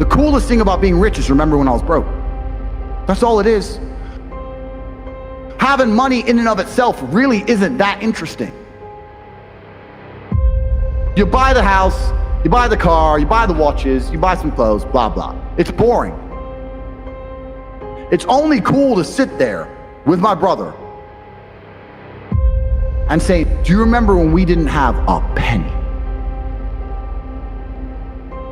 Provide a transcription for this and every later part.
The coolest thing about being rich is remember when I was broke. That's all it is. Having money in and of itself really isn't that interesting. You buy the house, you buy the car, you buy the watches, you buy some clothes, blah, blah. It's boring. It's only cool to sit there with my brother and say, do you remember when we didn't have a penny?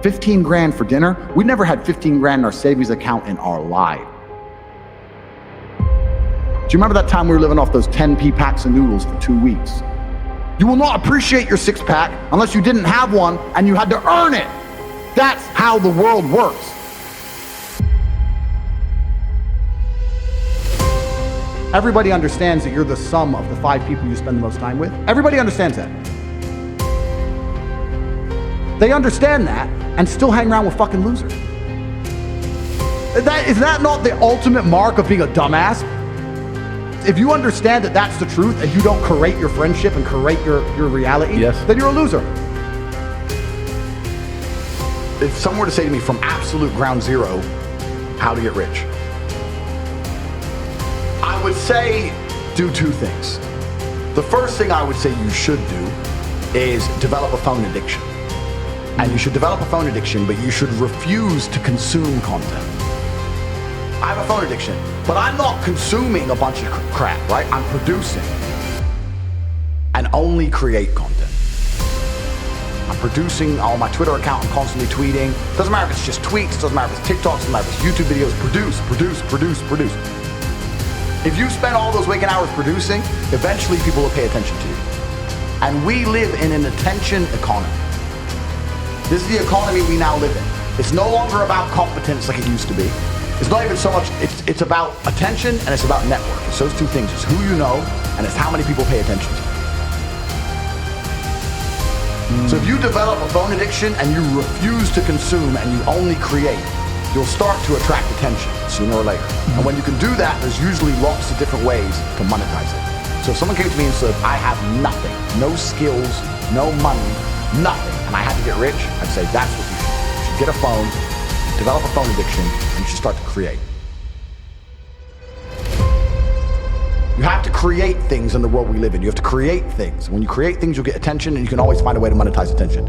15 grand for dinner? We never had 15 grand in our savings account in our life. Do you remember that time we were living off those 10p packs of noodles for 2 weeks? You will not appreciate your six pack unless you didn't have one and you had to earn it. That's how the world works. Everybody understands that you're the sum of the 5 people you spend the most time with. Everybody understands that. They understand that and still hang around with fucking losers. Is that not the ultimate mark of being a dumbass? If you understand that that's the truth and you don't curate your friendship and curate your reality, then you're a loser. If someone were to say to me from absolute ground zero, how to get rich, I would say do 2 things. The first thing I would say you should do is develop a phone addiction. And you should develop a phone addiction, but you should refuse to consume content. I have a phone addiction, but I'm not consuming a bunch of crap, right? I'm producing and only create content. I'm producing on my Twitter account, I'm constantly tweeting. Doesn't matter if it's just tweets, doesn't matter if it's TikToks, doesn't matter if it's YouTube videos. Produce. If you spend all those waking hours producing, eventually people will pay attention to you. And we live in an attention economy. This is the economy we now live in. It's no longer about competence like it used to be. It's not even so much, it's about attention and it's about network. It's those 2 things. It's who you know and it's how many people pay attention to you. So if you develop a phone addiction and you refuse to consume and you only create, you'll start to attract attention sooner or later. And when you can do that, there's usually lots of different ways to monetize it. So if someone came to me and said, I have nothing, no skills, no money, nothing, and I had to get rich, I'd say that's what you should do. You should get a phone, develop a phone addiction, and you should start to create. You have to create things in the world we live in. You have to create things. When you create things, you'll get attention, and you can always find a way to monetize attention.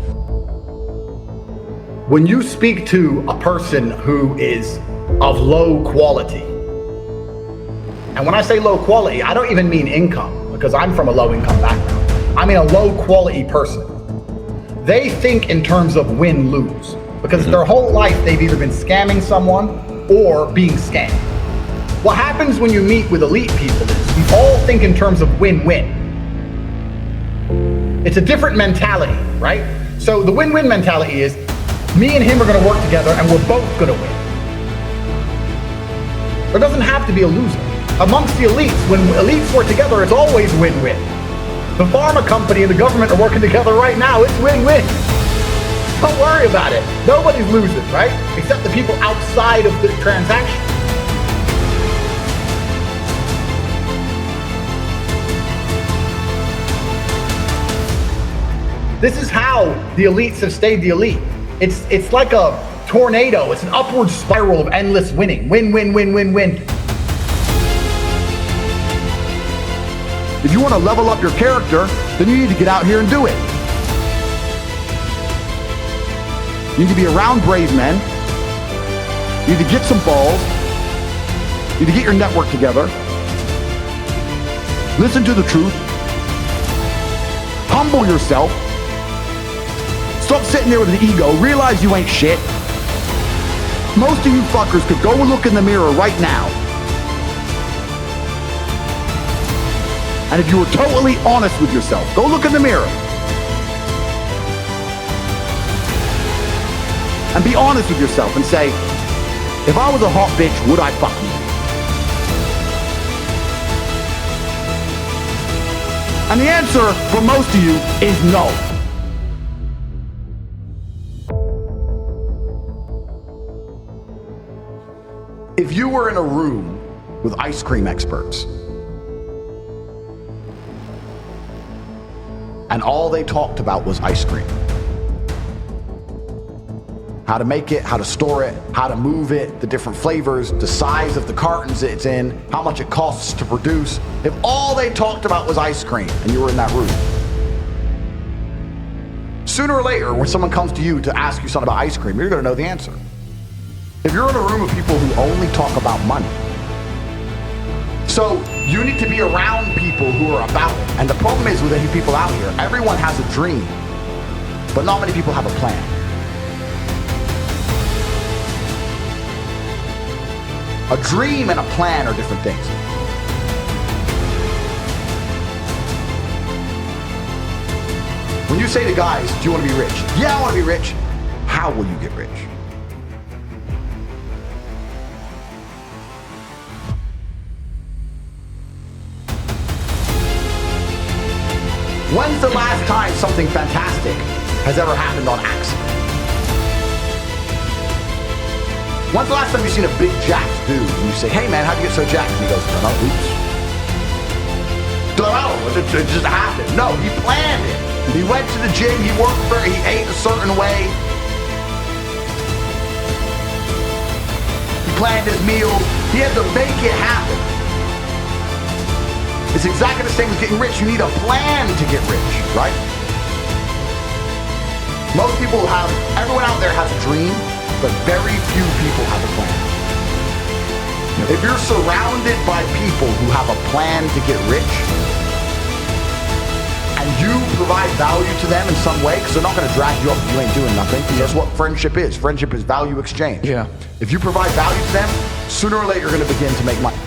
When you speak to a person who is of low quality, and when I say low quality, I don't even mean income, because I'm from a low income background. I mean a low quality person. They think in terms of win-lose, because their whole life they've either been scamming someone or being scammed. What happens when you meet with elite people is we all think in terms of win-win. It's a different mentality, right? So the win-win mentality is me and him are going to work together and we're both going to win. There doesn't have to be a loser. Amongst the elites, when elites work together, it's always win-win. The pharma company and the government are working together right now. It's win-win. Don't worry about it. Nobody's losing, right? Except the people outside of the transaction. This is how the elites have stayed the elite. It's like a tornado. It's an upward spiral of endless winning. Win, win, win, win, win. If you want to level up your character, then you need to get out here and do it. You need to be around brave men. You need to get some balls. You need to get your network together. Listen to the truth. Humble yourself. Stop sitting there with an ego. Realize you ain't shit. Most of you fuckers could go and look in the mirror right now. And if you were totally honest with yourself, go look in the mirror. And be honest with yourself and say, if I was a hot bitch, would I fuck me? And the answer for most of you is no. If you were in a room with ice cream experts, and all they talked about was ice cream, How to make it, how to store it, how to move it, the different flavors, the size of the cartons it's in, how much it costs to produce. If all they talked about was ice cream and you were in that room, sooner or later, when someone comes to you to ask you something about ice cream, you're gonna know the answer. If you're in a room of people who only talk about money, so you need to be around people who are about it. And the problem is with any people out here, everyone has a dream, but not many people have a plan. A dream and a plan are different things. When you say to guys, do you want to be rich? Yeah, I want to be rich. How will you get rich? When's the last time something fantastic has ever happened on accident? When's the last time you've seen a big jacked dude and you say, hey man, how'd you get so jacked? And he goes, no, oops. It just happened. No, he planned it. He went to the gym, he worked for it, he ate a certain way. He planned his meals. He had to make it happen. It's exactly the same as getting rich. You need a plan to get rich, right? Most people everyone out there has a dream, but very few people have a plan. If you're surrounded by people who have a plan to get rich, and you provide value to them in some way, because they're not going to drag you up if you ain't doing nothing. That's what friendship is. Friendship is value exchange. Yeah. If you provide value to them, sooner or later you're going to begin to make money.